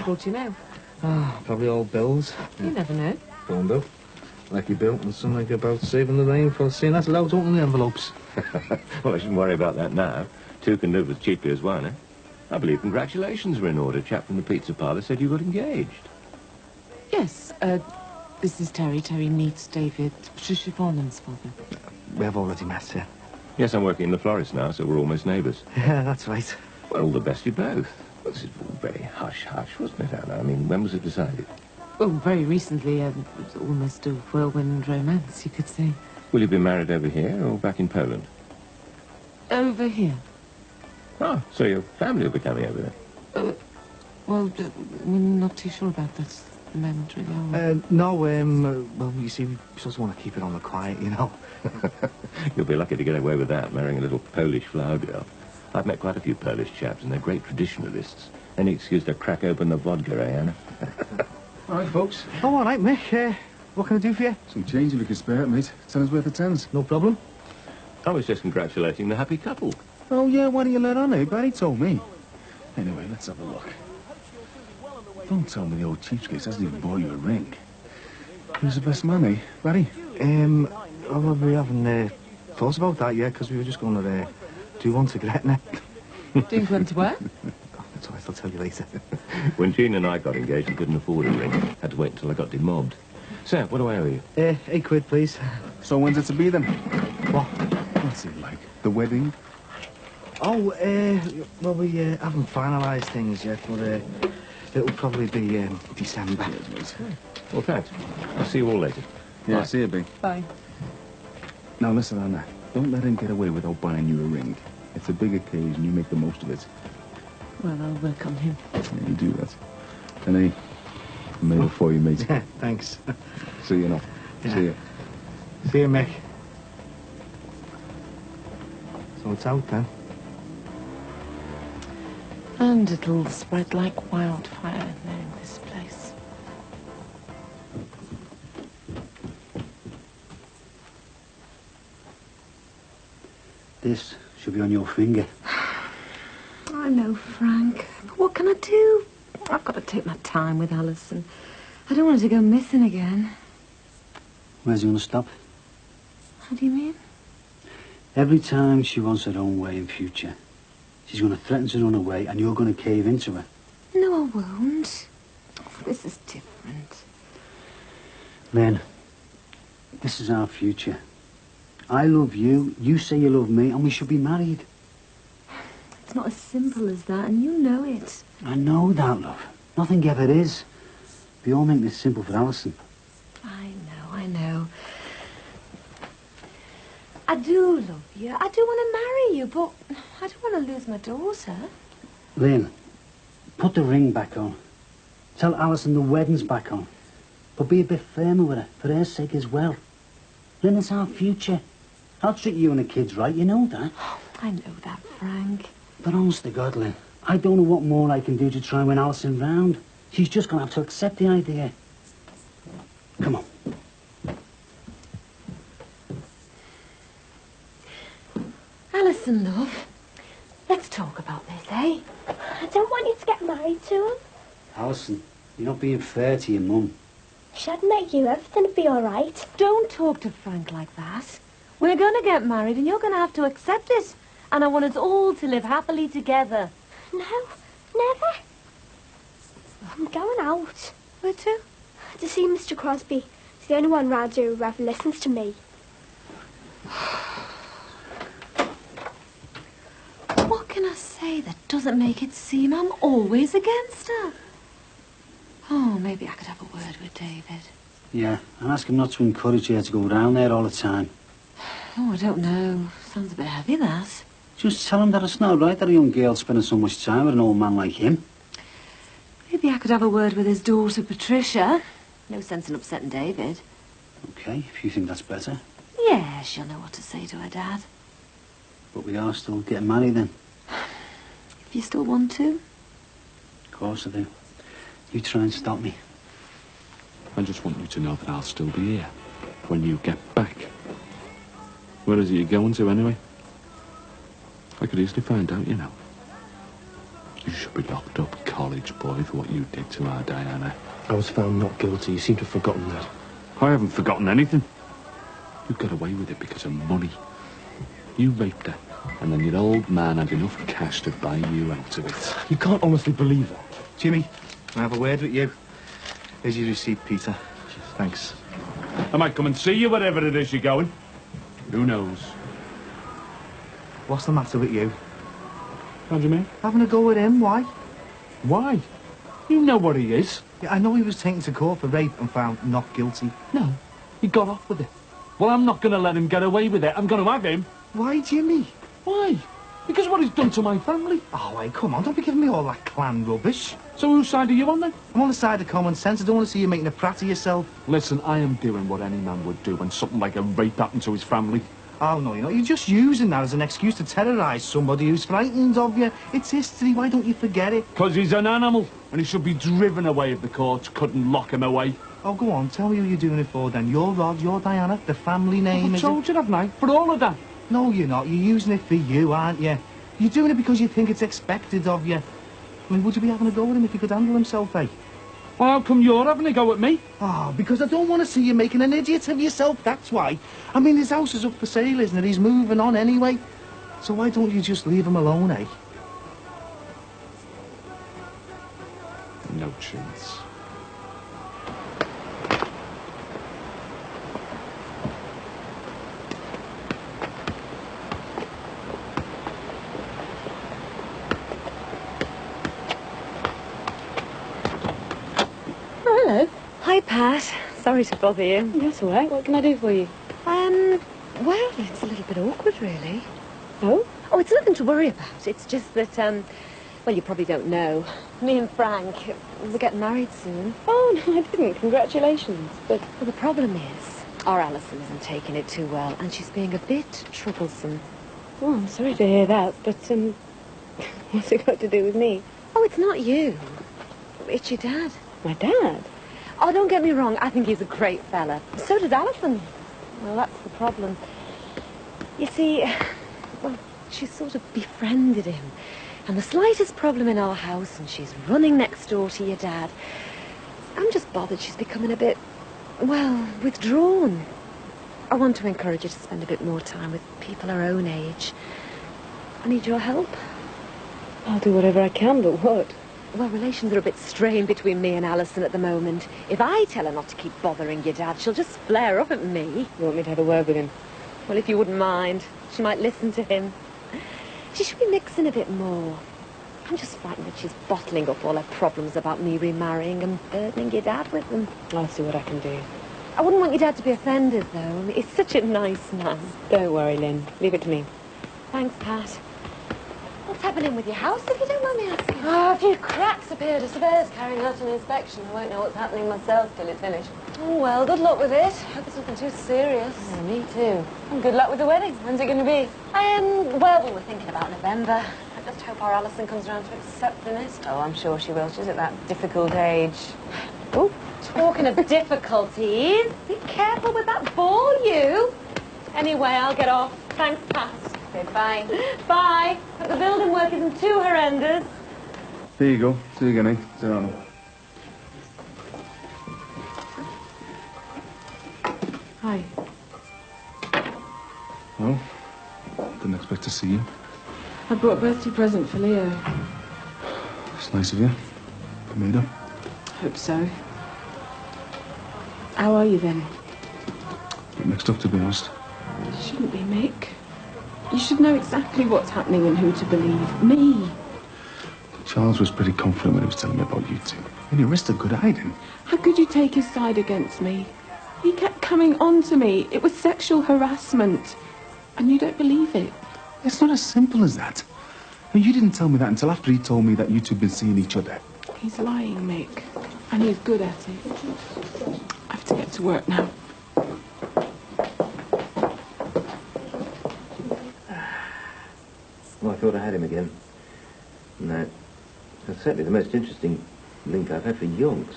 brought you now? Ah, probably old bills. You never know. Phone bill. Lucky bill and something about saving the rain for seeing that's allowed to open the envelopes. Well, I shouldn't worry about that now. Two can live as cheaply as one, eh? I believe congratulations were in order. A chap from the pizza parlour said you got engaged. Yes, this is Terry. Terry meets David, Patricia Farnham's father. We have already met, yeah. Yes, I'm working in the florist now, so we're almost neighbours. Yeah, that's right. Well, all the best to you both. Well, this is all very hush-hush, wasn't it, Anna? I mean, when was it decided? Oh, very recently. It was almost a whirlwind romance, you could say. Will you be married over here or back in Poland? Over here. Oh, so your family will be coming over there? Well, we're not too sure about that at the moment, really, are we? No, well, you see, we just want to keep it on the quiet, you know. You'll be lucky to get away with that, marrying a little Polish flower girl. I've met quite a few Polish chaps, and they're great traditionalists. Any excuse to crack open the vodka, eh, Anna? All right, folks. Oh, all right, Mick. What can I do for you? Some change if you can spare it, mate. 10's worth of 10s. No problem. I was just congratulating the happy couple. Oh, yeah, why don't you let on, eh? Barry told me. Anyway, let's have a look. Don't tell me the old cheapskate hasn't even bought you a ring. Who's the best man, eh, Barry? Well, we haven't thought about that yet, because we were just going to do one to Gretna. Doing one to where? That's all right, I'll tell you later. When Jean and I got engaged, we couldn't afford a ring. Had to wait until I got demobbed. Sir, what do I owe you? £8, please. So when's it to be, then? What? What's it like? The wedding? Oh, well, we haven't finalised things yet, but it'll probably be December. Well, thanks. I'll see you all later. Yeah, Bye. see you, B. Bye. Now, listen, Anna. Don't let him get away without buying you a ring. It's a big occasion. You make the most of it. Well, I'll work on him. Yeah, you do that. And, mail for you, mate. Yeah, thanks. See you now. Yeah. See you. See you, Mick. So it's out, then? And it'll spread like wildfire in this place. This should be on your finger. I know, Frank. But what can I do? I've got to take my time with Alison. I don't want her to go missing again. Where's he going to stop? How do you mean? Every time she wants her own way in future, she's going to threaten to run away and you're going to cave into her. No, I won't. Oh, this is different. Len, this is our future. I love you, you say you love me, and we should be married. It's not as simple as that, and you know it. I know that, love. Nothing ever is. We all make this simple for Alison. I know. I do love you. I do want to marry you, but I don't want to lose my daughter. Lynn, put the ring back on. Tell Alison the wedding's back on. But be a bit firmer with her, for her sake as well. Lynn, it's our future. I'll treat you and the kids right, you know that. Oh, I know that, Frank. But honest to God, Lynn, I don't know what more I can do to try and win Alison round. She's just going to have to accept the idea. Come on. Alison, love, let's talk about this, eh? I don't want you to get married to him. Alison, you're not being fair to your mum. She'd make you everything would be all right. Don't talk to Frank like that. We're going to get married and you're going to have to accept it. And I want us all to live happily together. No, never. I'm going out. Where to? To see Mr. Crosby. He's the only one round here who ever listens to me. What can I say that doesn't make it seem I'm always against her? Oh, maybe I could have a word with David. Yeah, and ask him not to encourage her to go round there all the time. Oh, I don't know. Sounds a bit heavy, that. Just tell him that it's not right that a young girl's spending so much time with an old man like him. Maybe I could have a word with his daughter, Patricia. No sense in upsetting David. Okay, if you think that's better. Yeah, she'll know what to say to her dad. But we are still getting married then. If you still want to. Of course I do. You try and stop me. I just want you to know that I'll still be here when you get back. Where is it you're going to, anyway? I could easily find out, you know. You should be locked up, college boy, for what you did to our Diana. I was found not guilty. You seem to have forgotten that. I haven't forgotten anything. You got away with it because of money. You raped her, and then your old man had enough cash to buy you out of it. You can't honestly believe that. Jimmy, can I have a word with you? Here's your receipt, Peter. Thanks. I might come and see you wherever it is you're going. Who knows? What's the matter with you? How do you mean? Having a go with him, why? Why? You know what he is. Yeah, I know he was taken to court for rape and found not guilty. No, he got off with it. Well, I'm not going to let him get away with it. I'm going to have him. Why, Jimmy? Why? Because what he's done to my family. Oh, hey, come on, don't be giving me all that clan rubbish. So whose side are you on then? I'm on the side of common sense. I don't want to see you making a prat of yourself. Listen, I am doing what any man would do when something like a rape happened to his family. Oh, no, you're just using that as an excuse to terrorise somebody who's frightened of you. It's history. Why don't you forget it? Because he's an animal, and he should be driven away if the courts couldn't lock him away. Oh, go on, tell me who you're doing it for then. You're Rod, you're Diana, the family name, I've told you, haven't I? For all of that. No, you're not. You're using it for you, aren't you? You're doing it because you think it's expected of you. I mean, would you be having a go with him if he could handle himself, eh? Well, how come you're having a go at me? Oh, because I don't want to see you making an idiot of yourself, that's why. I mean, his house is up for sale, isn't it? He's moving on anyway. So why don't you just leave him alone, eh? No chance. Hello. Hi, Pat. Sorry to bother you. That's all right. What can I do for you? Well, it's a little bit awkward, really. Oh? Oh, it's nothing to worry about. It's just that, well, you probably don't know. Me and Frank, we're getting married soon. Oh, no, I didn't. Congratulations. But Well, the problem is, our Alison isn't taking it too well, and she's being a bit troublesome. oh, I'm sorry to hear that. But what's it got to do with me? Oh, it's not you. It's your dad. My dad? Oh, don't get me wrong. I think he's a great fella. So does Alison. Well, that's the problem. You see, well, she's sort of befriended him. And the slightest problem in our house, and she's running next door to your dad. I'm just bothered she's becoming a bit, well, withdrawn. I want to encourage her to spend a bit more time with people her own age. I need your help. I'll do whatever I can, but what? Well, relations are a bit strained between me and Alison at the moment. If I tell her not to keep bothering your dad, she'll just flare up at me. You want me to have a word with him? Well, if you wouldn't mind, she might listen to him. She should be mixing a bit more. I'm just frightened that she's bottling up all her problems about me remarrying and burdening your dad with them. I'll see what I can do. I wouldn't want your dad to be offended, though. I mean, he's such a nice man. Don't worry, Lynn. Leave it to me. Thanks, Pat. What's happening with your house, if you don't mind me asking? Oh, a few cracks appeared. A surveyor's carrying out an inspection. I won't know what's happening myself till it's finished. Oh, well, good luck with it. Hope it's nothing too serious. Yeah, me too. And good luck with the wedding. When's it going to be? Well, we were thinking about November. I just hope our Alison comes around to accepting it. Oh, I'm sure she will. She's at that difficult age. Oh, talking of difficulties, be careful with that ball, you. Anyway, I'll get off. Thanks, Pat. Okay, bye. Bye. Hope the building work isn't too horrendous. There you go. See you again, eh? So. Hi. Well, didn't expect to see you. I brought a birthday present for Leo. It's nice of you. You made up. Hope so. How are you then? Bit mixed up, to be honest. You shouldn't be, Mick. You should know exactly what's happening and who to believe. Me. Charles was pretty confident when he was telling me about you two. And he risked a good hiding. How could you take his side against me? He kept coming on to me. It was sexual harassment. And you don't believe it. It's not as simple as that. And you didn't tell me that until after he told me that you two had been seeing each other. He's lying, Mick. And he's good at it. I have to get to work now. Well, I thought I had him again. No. That's certainly the most interesting link I've had for yonks.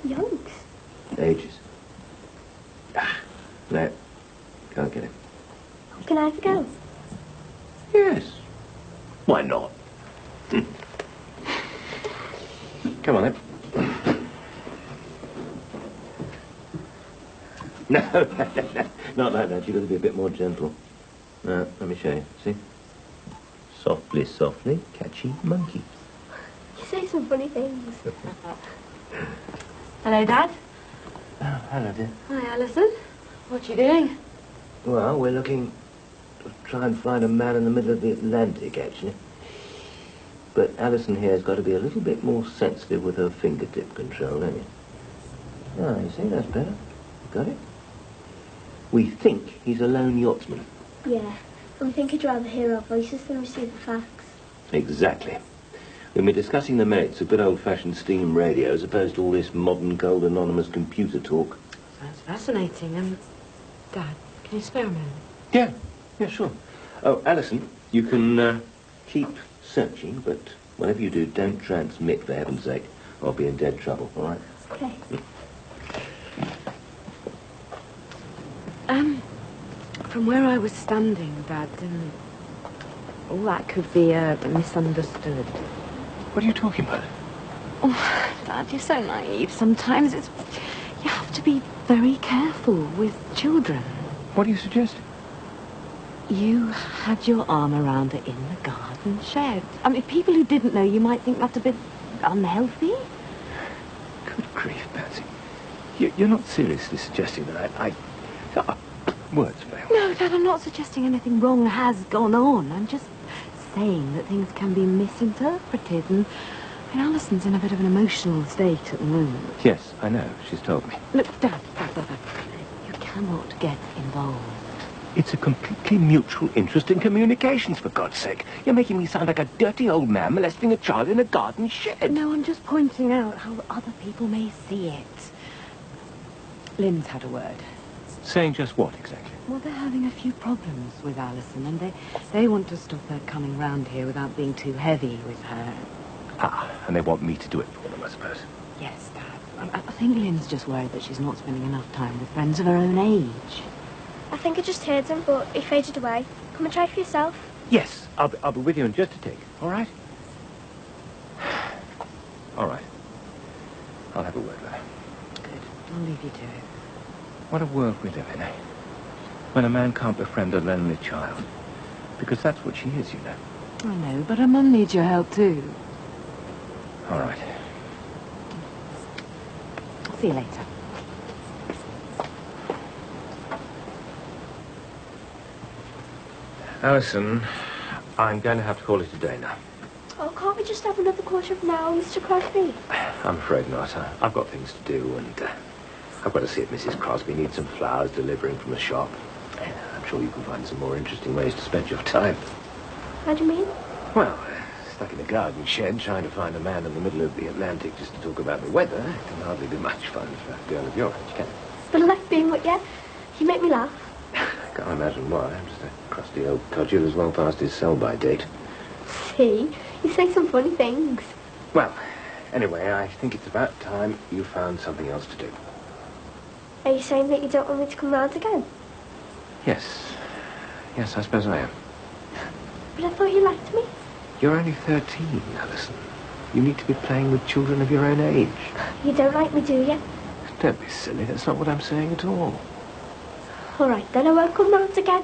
Yonks? Ages. No. Can't get him. Can I have a go? Yes. Why not? Come on, then. No, not like that. You've got to be a bit more gentle. Let me show you. See? Softly, softly, catchy monkey. You say some funny things. Hello, Dad. Oh, hello, dear. Hi, Alison. What you doing? Well, we're looking to try and find a man in the middle of the Atlantic, actually. But Alison here has got to be a little bit more sensitive with her fingertip control, haven't you? Ah, you see, that's better. Got it? We think he's a lone yachtsman. Yeah, and we think he'd rather hear our voices than receive the facts. Exactly. We've been discussing the merits of good old-fashioned steam radio as opposed to all this modern, cold, anonymous computer talk. Sounds fascinating. Dad, can you spare a moment? Yeah, sure. Oh, Alison, you can keep searching, but whatever you do, don't transmit, for heaven's sake. I'll be in dead trouble, all right? Okay. From where I was standing, Dad, all that could be misunderstood. What are you talking about? Oh, Dad, you're so naive sometimes. You have to be very careful with children. What are you suggesting? You had your arm around her in the garden shed. I mean, people who didn't know you might think that's a bit unhealthy. Good grief, Patsy. You're not seriously suggesting that words fail. No, Dad, I'm not suggesting anything wrong has gone on. I'm just saying that things can be misinterpreted, and Alison's in a bit of an emotional state at the moment. Yes, I know. She's told me. Look, Dad, you cannot get involved. It's a completely mutual interest in communications, for God's sake. You're making me sound like a dirty old man molesting a child in a garden shed. No, I'm just pointing out how other people may see it. Lynn's had a word. Saying just what, exactly? Well, they're having a few problems with Alison, and they want to stop her coming round here without being too heavy with her. Ah, and they want me to do it for them, I suppose. Yes, Dad. I think Lynn's just worried that she's not spending enough time with friends of her own age. I think I just heard him, but he faded away. Come and try for yourself. Yes, I'll be with you in just a tick, all right? All right. I'll have a word with her. Good. I'll leave you to it. What a world we live in, eh? When a man can't befriend a lonely child. Because that's what she is, you know. I know, but her mum needs your help too. All right. I'll see you later. Alison, I'm going to have to call it a day now. Oh, can't we just have another quarter of an hour, Mr. Crosby? I'm afraid not. I've got things to do, and I've got to see if Mrs. Crosby needs some flowers delivering from the shop. I'm sure you can find some more interesting ways to spend your time. How do you mean? Well, stuck in a garden shed trying to find a man in the middle of the Atlantic just to talk about the weather can hardly be much fun for a girl of your age, can it? But I like being with you. You make me laugh. I can't imagine why. I'm just a crusty old codger who's well past his sell-by date. See? You say some funny things. Well, anyway, I think it's about time you found something else to do. Are you saying that you don't want me to come round again? Yes. Yes, I suppose I am. But I thought you liked me. You're only 13, Alison. You need to be playing with children of your own age. You don't like me, do you? Don't be silly. That's not what I'm saying at all. All right, then I won't come round again.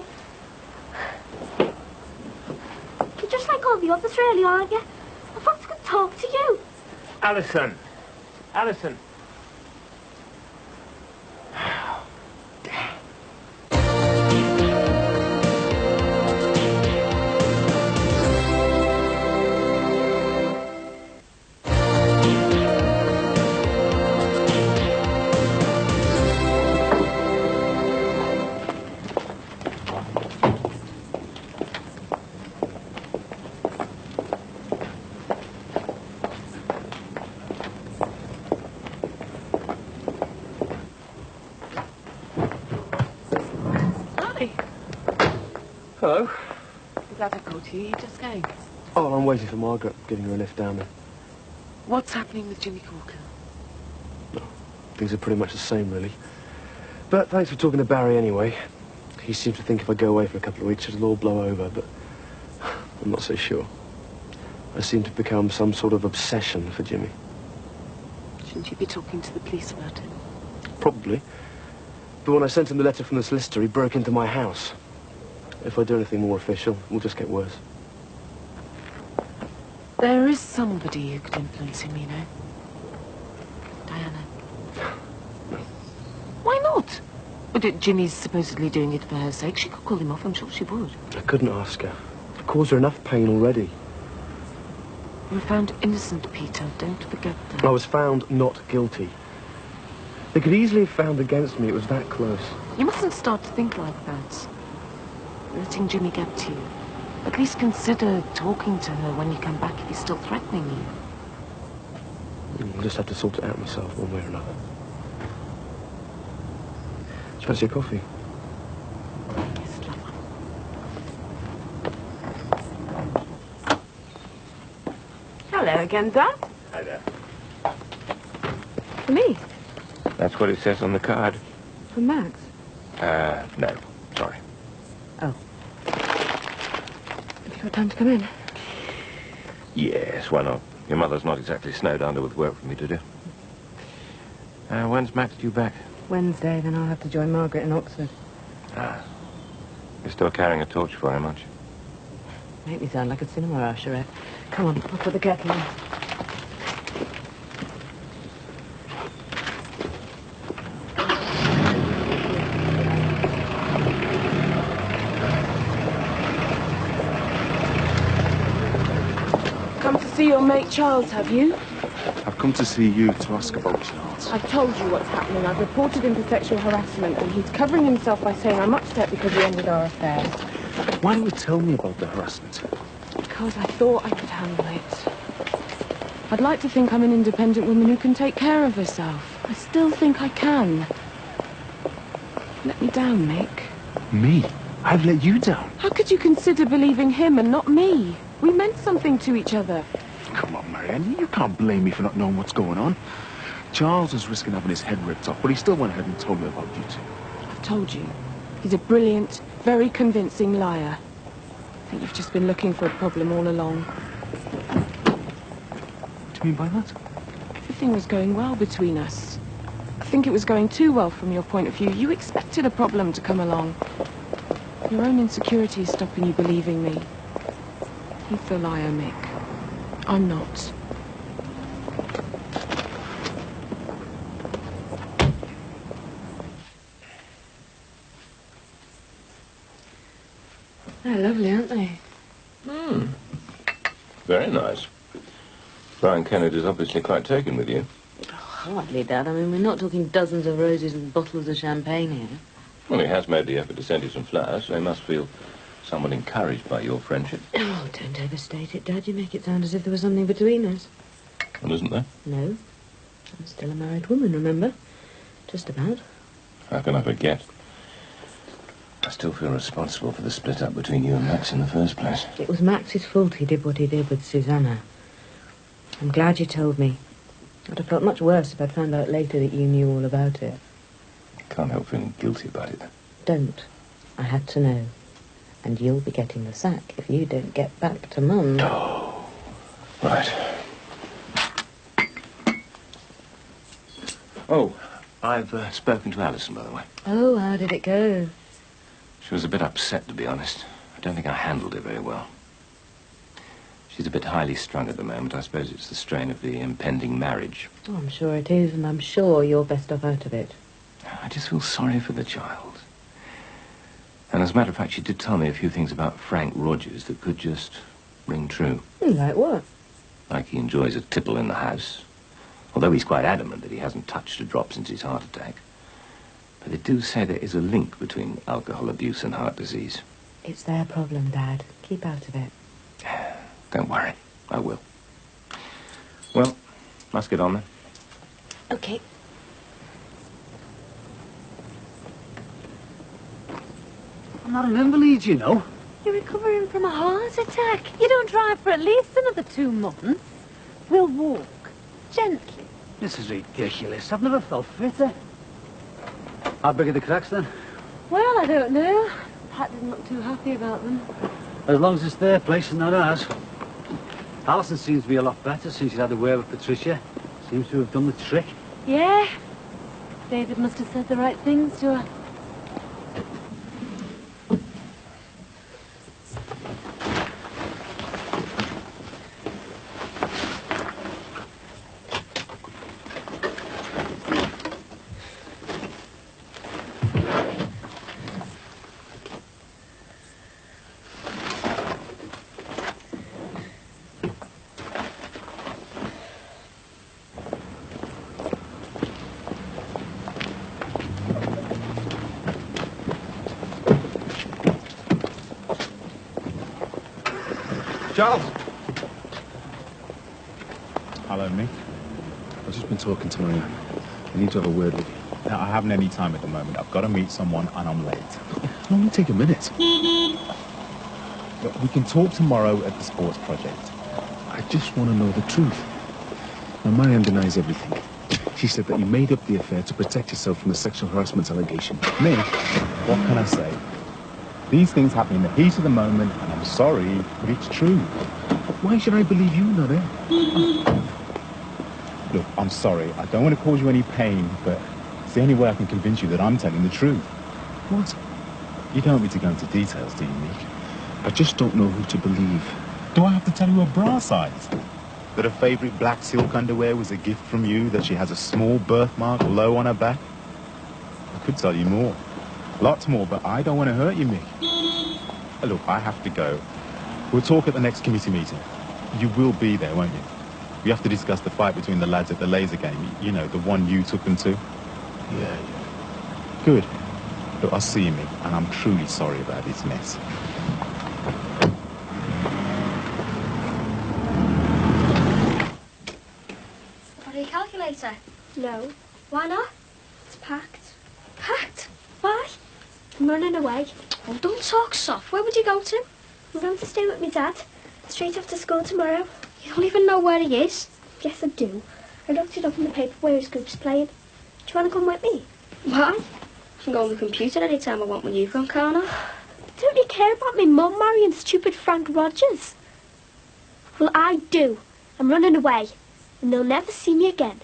You're just like all the others, really, aren't you? I thought I could talk to you. Alison! Alison! Hello. Is that a call to you? You're just going. Oh, I'm waiting for Margaret, giving her a lift down there. What's happening with Jimmy Corker? Things are pretty much the same, really. But thanks for talking to Barry anyway. He seems to think if I go away for a couple of weeks, it'll all blow over, but I'm not so sure. I seem to have become some sort of obsession for Jimmy. Shouldn't you be talking to the police about it? Probably. But when I sent him the letter from the solicitor, he broke into my house. If I do anything more official, we'll just get worse. There is somebody who could influence him, you know. Diana. Why not? But Jimmy's supposedly doing it for her sake. She could call him off, I'm sure she would. I couldn't ask her. I've caused her enough pain already. You were found innocent, Peter. Don't forget that. I was found not guilty. They could easily have found against me. It was that close. You mustn't start to think like that. Letting Jimmy get to you. At least consider talking to her when you come back if he's still threatening you. I'll just have to sort it out myself one way or another. Do you fancy a coffee? Yes, love one. Hello again, Dad. Hi there. For me? That's what it says on the card. For Max? No. Sorry. Oh. Have you got time to come in? Yes, why not? Your mother's not exactly snowed under with work for me to do. When's Max due back? Wednesday, then I'll have to join Margaret in Oxford. Ah. You're still carrying a torch for him, aren't you? Make me sound like a cinema usherette. Come on, I'll put the kettle on. Come to see your mate Charles, have you? I've come to see you to ask about Charles. I've told you what's happening. I've reported him for sexual harassment, and he's covering himself by saying I'm upset because he ended our affair. Why don't you tell me about the harassment? Because I thought I could handle it. I'd like to think I'm an independent woman who can take care of herself. I still think I can. Let me down, Mick. Me? I've let you down. How could you consider believing him and not me? We meant something to each other. Come on, Marianne, you can't blame me for not knowing what's going on. Charles was risking having his head ripped off, but he still went ahead and told me about you two. I've told you. He's a brilliant, very convincing liar. I think you've just been looking for a problem all along. What do you mean by that? Everything was going well between us. I think it was going too well from your point of view. You expected a problem to come along. Your own insecurity is stopping you believing me. He's the liar, Mick. I'm not. They're lovely, aren't they? Very nice. Brian Kennedy's obviously quite taken with you. Hardly, Dad. I mean, we're not talking dozens of roses and bottles of champagne here. Well, he has made the effort to send you some flowers, so he must feel somewhat encouraged by your friendship. Oh, don't overstate it, Dad. You make it sound as if there was something between us. Well, isn't there? No. I'm still a married woman, remember? Just about. How can I forget? I still feel responsible for the split up between you and Max in the first place. It was Max's fault he did what he did with Susanna. I'm glad you told me. I'd have felt much worse if I'd found out later that you knew all about it. Can't help feeling guilty about it. Don't. I had to know. And you'll be getting the sack if you don't get back to Mum. Oh, right. Oh, I've spoken to Alison, by the way. Oh, how did it go? She was a bit upset, to be honest. I don't think I handled it very well. She's a bit highly strung at the moment. I suppose it's the strain of the impending marriage. Oh, I'm sure it is, and I'm sure you're best off out of it. I just feel sorry for the child. And as a matter of fact, she did tell me a few things about Frank Rogers that could just ring true. Like what? Like he enjoys a tipple in the house. Although he's quite adamant that he hasn't touched a drop since his heart attack. But they do say there is a link between alcohol abuse and heart disease. It's their problem, Dad. Keep out of it. Don't worry. I will. Well, let's get on then. Okay. I'm not an invalid, you know. You're recovering from a heart attack. You don't drive for at least another 2 months. We'll walk. Gently. This is ridiculous. I've never felt fitter. How big are the cracks, then? Well, I don't know. Pat didn't look too happy about them. As long as it's their place and not ours. Alison seems to be a lot better since she's had a word with Patricia. Seems to have done the trick. Yeah. David must have said the right things to her. Charles! Hello, Mick. I've just been talking to Maria. I need to have a word with you. Now, I haven't any time at the moment. I've got to meet someone and I'm late. It'll only take a minute. Look, we can talk tomorrow at the sports project. I just want to know the truth. Now, Marianne denies everything. She said that you made up the affair to protect yourself from the sexual harassment allegation. Mick, what can I say? These things happen in the heat of the moment, and I'm sorry, but it's true. Why should I believe you, not her? Look, I'm sorry. I don't want to cause you any pain, but it's the only way I can convince you that I'm telling the truth. What? You don't want me to go into details, do you, Mick? I just don't know who to believe. Do I have to tell you her bra size? That her favourite black silk underwear was a gift from you, that she has a small birthmark low on her back? I could tell you more. Lots more, but I don't want to hurt you, Mick. Look, I have to go. We'll talk at the next committee meeting. You will be there, won't you? We have to discuss the fight between the lads at the laser game. You know, the one you took them to. Yeah. Good. Look, I'll see you, Mick, and I'm truly sorry about this mess. Got your calculator? No. Why not? It's packed. Packed? Why? I'm running away. Oh, don't talk soft. Where would you go to? I'm going to stay with my dad. Straight after school tomorrow. You don't even know where he is? Yes, I do. I looked it up in the paper where his group's playing. Do you want to come with me? Why? I can go on the computer any time I want when you can, can't I? Don't you care about me mum marrying stupid Frank Rogers? Well, I do. I'm running away. And they'll never see me again.